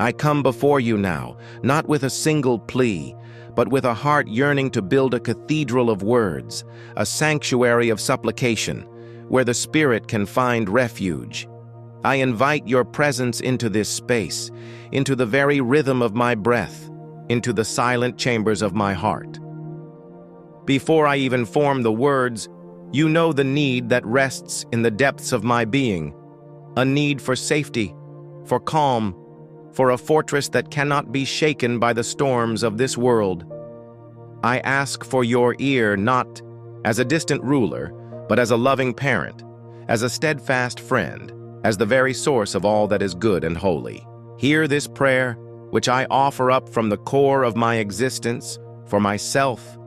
I come before you now, not with a single plea, but with a heart yearning to build a cathedral of words, a sanctuary of supplication, where the Spirit can find refuge. I invite your presence into this space, into the very rhythm of my breath, into the silent chambers of my heart. Before I even form the words, you know the need that rests in the depths of my being, a need for safety, for calm, for a fortress that cannot be shaken by the storms of this world. I ask for your ear not as a distant ruler, but as a loving parent, as a steadfast friend, as the very source of all that is good and holy. Hear this prayer, which I offer up from the core of my existence, for myself,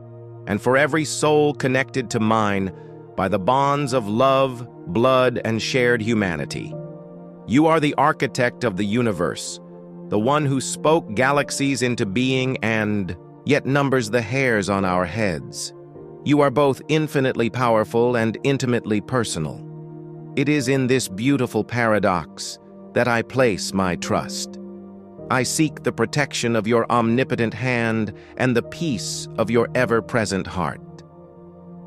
and for every soul connected to mine by the bonds of love, blood, and shared humanity. You are the architect of the universe, the one who spoke galaxies into being and yet numbers the hairs on our heads. You are both infinitely powerful and intimately personal. It is in this beautiful paradox that I place my trust. I seek the protection of your omnipotent hand and the peace of your ever-present heart.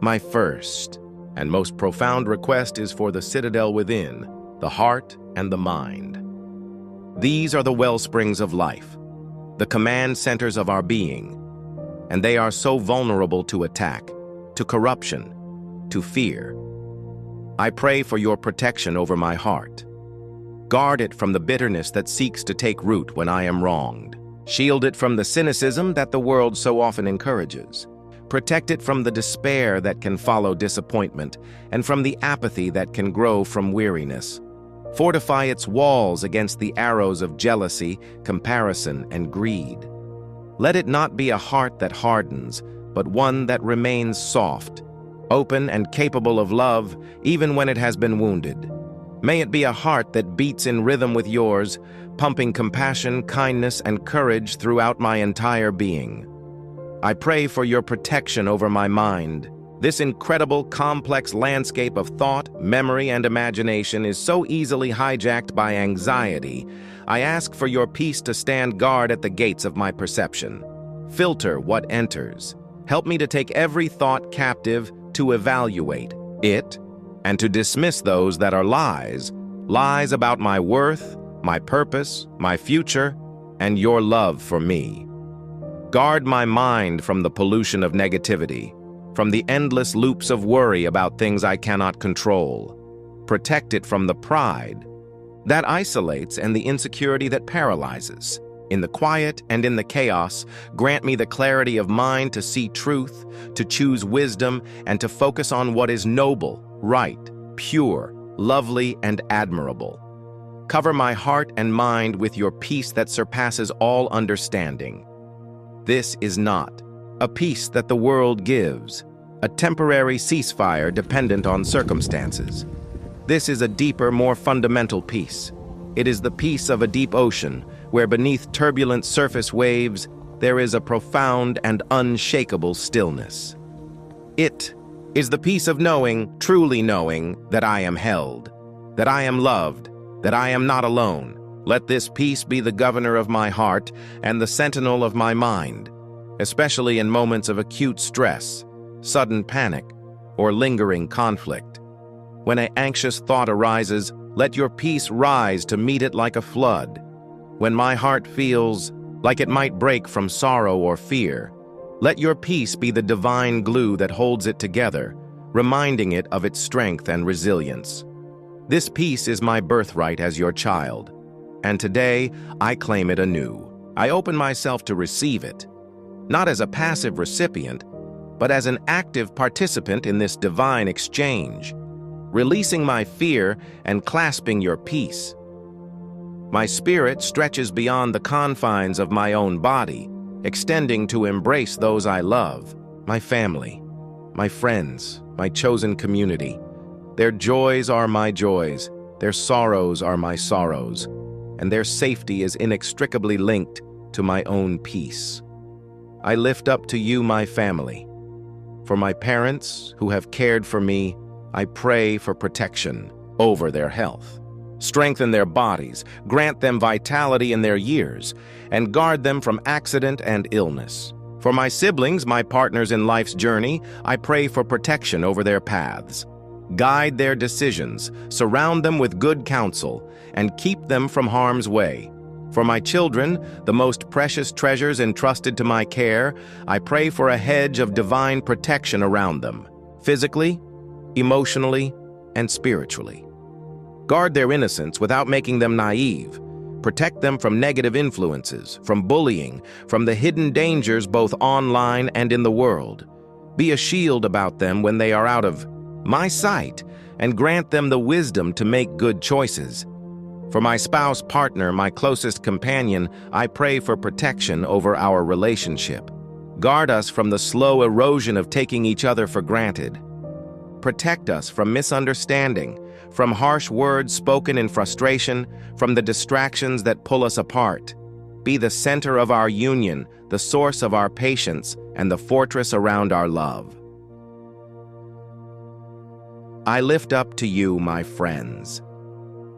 My first and most profound request is for the citadel within, the heart and the mind. These are the wellsprings of life, the command centers of our being, and they are so vulnerable to attack, to corruption, to fear. I pray for your protection over my heart. Guard it from the bitterness that seeks to take root when I am wronged. Shield it from the cynicism that the world so often encourages. Protect it from the despair that can follow disappointment and from the apathy that can grow from weariness. Fortify its walls against the arrows of jealousy, comparison, and greed. Let it not be a heart that hardens, but one that remains soft, open and capable of love even when it has been wounded. May it be a heart that beats in rhythm with yours, pumping compassion, kindness, and courage throughout my entire being. I pray for your protection over my mind. This incredible, complex landscape of thought, memory, and imagination is so easily hijacked by anxiety. I ask for your peace to stand guard at the gates of my perception. Filter what enters. Help me to take every thought captive, to evaluate it, and to dismiss those that are lies, lies about my worth, my purpose, my future, and your love for me. Guard my mind from the pollution of negativity, from the endless loops of worry about things I cannot control. Protect it from the pride that isolates and the insecurity that paralyzes. In the quiet and in the chaos, grant me the clarity of mind to see truth, to choose wisdom, and to focus on what is noble, right, pure, lovely, and admirable. Cover my heart and mind with your peace that surpasses all understanding. This is not a peace that the world gives, a temporary ceasefire dependent on circumstances. This is a deeper, more fundamental peace. It is the peace of a deep ocean, where beneath turbulent surface waves, there is a profound and unshakable stillness. It is the peace of knowing, truly knowing, that I am held, that I am loved, that I am not alone. Let this peace be the governor of my heart and the sentinel of my mind, especially in moments of acute stress, sudden panic, or lingering conflict. When an anxious thought arises, let your peace rise to meet it like a flood. When my heart feels like it might break from sorrow or fear, let your peace be the divine glue that holds it together, reminding it of its strength and resilience. This peace is my birthright as your child, and today I claim it anew. I open myself to receive it, not as a passive recipient, but as an active participant in this divine exchange, releasing my fear and clasping your peace. My spirit stretches beyond the confines of my own body, extending to embrace those I love, my family, my friends, my chosen community. Their joys are my joys, their sorrows are my sorrows, and their safety is inextricably linked to my own peace. I lift up to you my family. For my parents who have cared for me, I pray for protection over their health. Strengthen their bodies, grant them vitality in their years, and guard them from accident and illness. For my siblings, my partners in life's journey, I pray for protection over their paths. Guide their decisions, surround them with good counsel, and keep them from harm's way. For my children, the most precious treasures entrusted to my care, I pray for a hedge of divine protection around them, physically, emotionally, and spiritually. Guard their innocence without making them naive. Protect them from negative influences, from bullying, from the hidden dangers both online and in the world. Be a shield about them when they are out of my sight, and grant them the wisdom to make good choices. For my spouse, partner, my closest companion, I pray for protection over our relationship. Guard us from the slow erosion of taking each other for granted. Protect us from misunderstanding, from harsh words spoken in frustration, from the distractions that pull us apart. Be the center of our union, the source of our patience, and the fortress around our love. I lift up to you, my friends,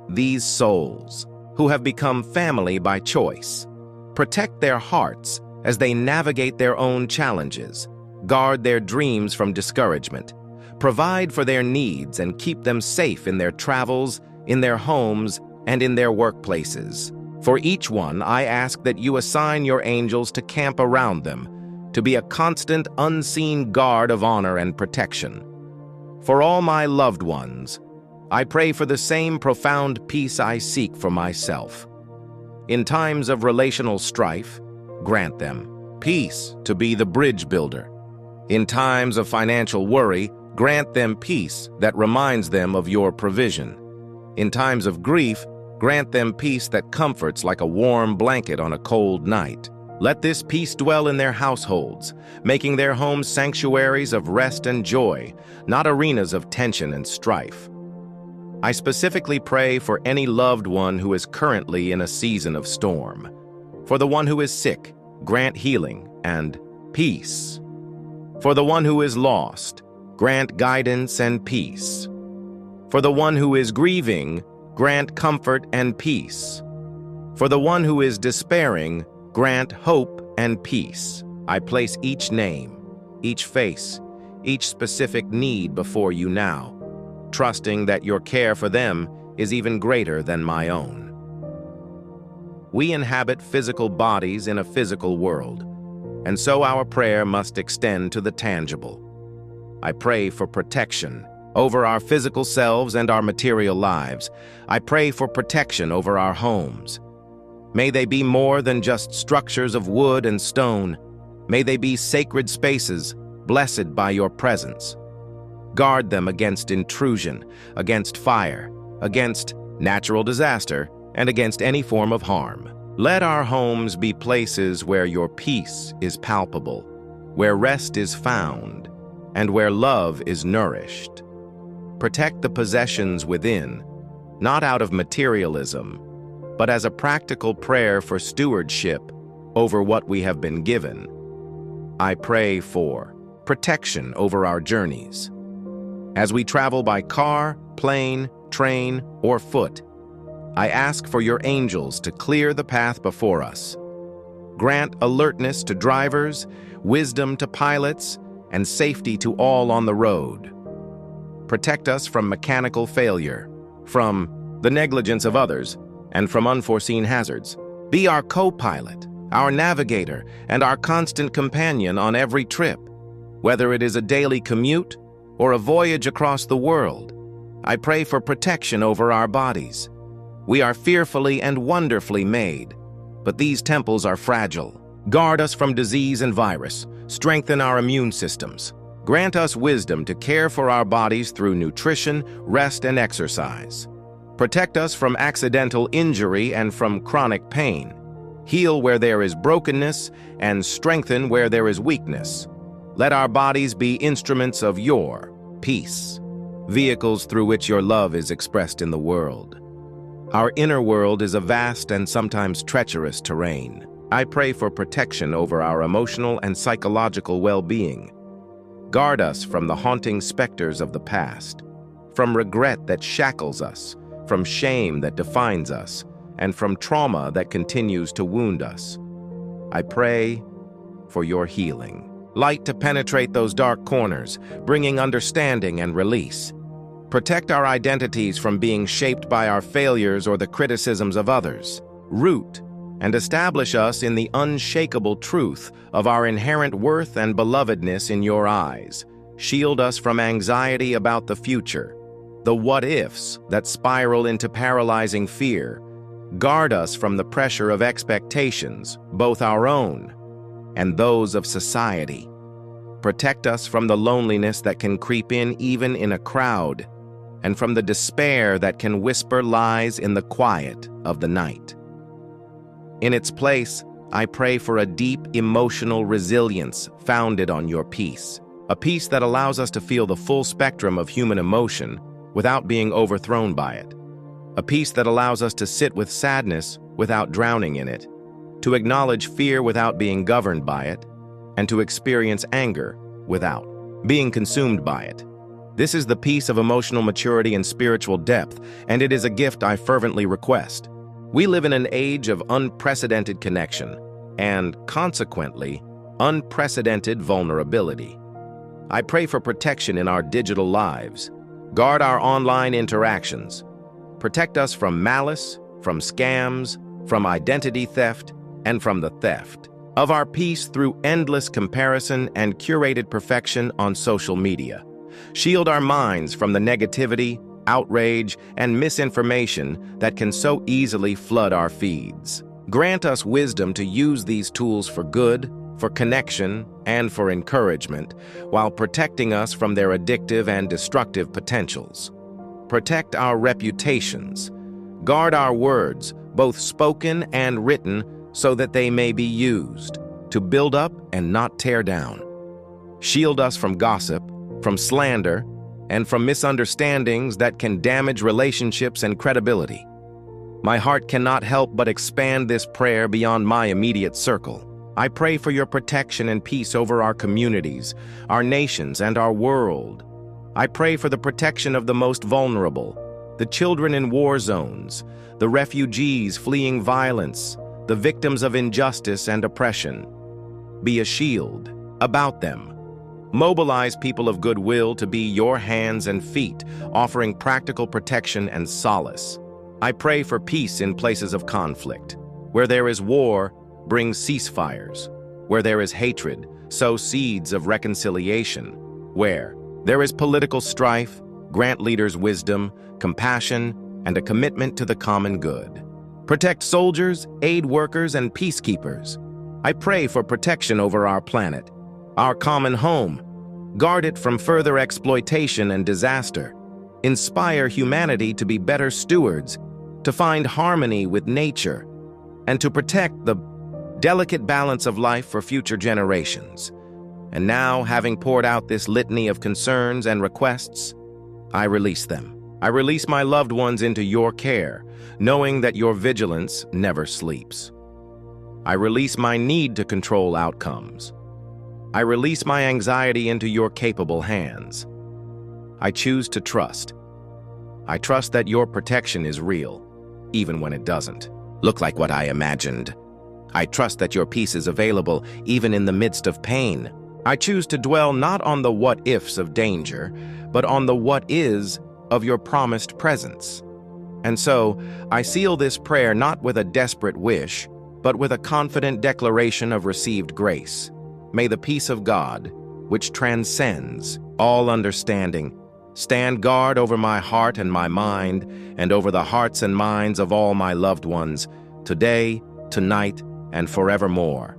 these souls who have become family by choice. Protect their hearts as they navigate their own challenges. Guard their dreams from discouragement. Provide for their needs and keep them safe in their travels, in their homes, and in their workplaces. For each one, I ask that you assign your angels to camp around them, to be a constant, unseen guard of honor and protection. For all my loved ones, I pray for the same profound peace I seek for myself. In times of relational strife, grant them peace to be the bridge builder. In times of financial worry, grant them peace that reminds them of your provision. In times of grief, grant them peace that comforts like a warm blanket on a cold night. Let this peace dwell in their households, making their homes sanctuaries of rest and joy, not arenas of tension and strife. I specifically pray for any loved one who is currently in a season of storm. For the one who is sick, grant healing and peace. For the one who is lost, grant guidance and peace. For the one who is grieving, grant comfort and peace. For the one who is despairing, grant hope and peace. I place each name, each face, each specific need before you now, trusting that your care for them is even greater than my own. We inhabit physical bodies in a physical world, and so our prayer must extend to the tangible. I pray for protection over our physical selves and our material lives. I pray for protection over our homes. May they be more than just structures of wood and stone. May they be sacred spaces, blessed by your presence. Guard them against intrusion, against fire, against natural disaster, and against any form of harm. Let our homes be places where your peace is palpable, where rest is found, and where love is nourished. Protect the possessions within, not out of materialism, but as a practical prayer for stewardship over what we have been given. I pray for protection over our journeys. As we travel by car, plane, train, or foot, I ask for your angels to clear the path before us. Grant alertness to drivers, wisdom to pilots, and safety to all on the road. Protect us from mechanical failure, from the negligence of others, and from unforeseen hazards. Be our co-pilot, our navigator, and our constant companion on every trip, whether it is a daily commute or a voyage across the world. I pray for protection over our bodies. We are fearfully and wonderfully made, but these temples are fragile. Guard us from disease and virus. Strengthen our immune systems. Grant us wisdom to care for our bodies through nutrition, rest, and exercise. Protect us from accidental injury and from chronic pain. Heal where there is brokenness and strengthen where there is weakness. Let our bodies be instruments of your peace, vehicles through which your love is expressed in the world. Our inner world is a vast and sometimes treacherous terrain. I pray for protection over our emotional and psychological well-being. Guard us from the haunting specters of the past, from regret that shackles us, from shame that defines us, and from trauma that continues to wound us. I pray for your healing. Light to penetrate those dark corners, bringing understanding and release. Protect our identities from being shaped by our failures or the criticisms of others. Root and establish us in the unshakable truth of our inherent worth and belovedness in your eyes. Shield us from anxiety about the future, the what-ifs that spiral into paralyzing fear. Guard us from the pressure of expectations, both our own and those of society. Protect us from the loneliness that can creep in even in a crowd, and from the despair that can whisper lies in the quiet of the night. In its place, I pray for a deep emotional resilience founded on your peace, a peace that allows us to feel the full spectrum of human emotion without being overthrown by it, a peace that allows us to sit with sadness without drowning in it, to acknowledge fear without being governed by it, and to experience anger without being consumed by it. This is the peace of emotional maturity and spiritual depth, and it is a gift I fervently request. We live in an age of unprecedented connection and, consequently, unprecedented vulnerability. I pray for protection in our digital lives. Guard our online interactions. Protect us from malice, from scams, from identity theft, and from the theft of our peace through endless comparison and curated perfection on social media. Shield our minds from the negativity, outrage, and misinformation that can so easily flood our feeds. Grant us wisdom to use these tools for good, for connection, and for encouragement, while protecting us from their addictive and destructive potentials. Protect our reputations. Guard our words, both spoken and written, so that they may be used to build up and not tear down. Shield us from gossip, from slander, and from misunderstandings that can damage relationships and credibility. My heart cannot help but expand this prayer beyond my immediate circle. I pray for your protection and peace over our communities, our nations, and our world. I pray for the protection of the most vulnerable, the children in war zones, the refugees fleeing violence, the victims of injustice and oppression. Be a shield about them. Mobilize people of goodwill to be your hands and feet, offering practical protection and solace. I pray for peace in places of conflict. Where there is war, bring ceasefires. Where there is hatred, sow seeds of reconciliation. Where there is political strife, grant leaders wisdom, compassion, and a commitment to the common good. Protect soldiers, aid workers, and peacekeepers. I pray for protection over our planet, our common home. Guard it from further exploitation and disaster. Inspire humanity to be better stewards, to find harmony with nature, and to protect the delicate balance of life for future generations. And now, having poured out this litany of concerns and requests, I release them. I release my loved ones into your care, knowing that your vigilance never sleeps. I release my need to control outcomes. I release my anxiety into your capable hands. I choose to trust. I trust that your protection is real, even when it doesn't look like what I imagined. I trust that your peace is available, even in the midst of pain. I choose to dwell not on the what-ifs of danger, but on the what-is of your promised presence. And so, I seal this prayer not with a desperate wish, but with a confident declaration of received grace. May the peace of God, which transcends all understanding, stand guard over my heart and my mind, and over the hearts and minds of all my loved ones, today, tonight, and forevermore.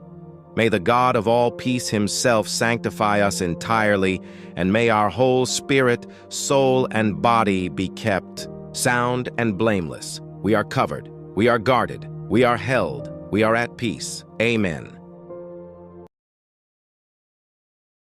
May the God of all peace himself sanctify us entirely, and may our whole spirit, soul, and body be kept sound and blameless. We are covered, we are guarded, we are held, we are at peace. Amen.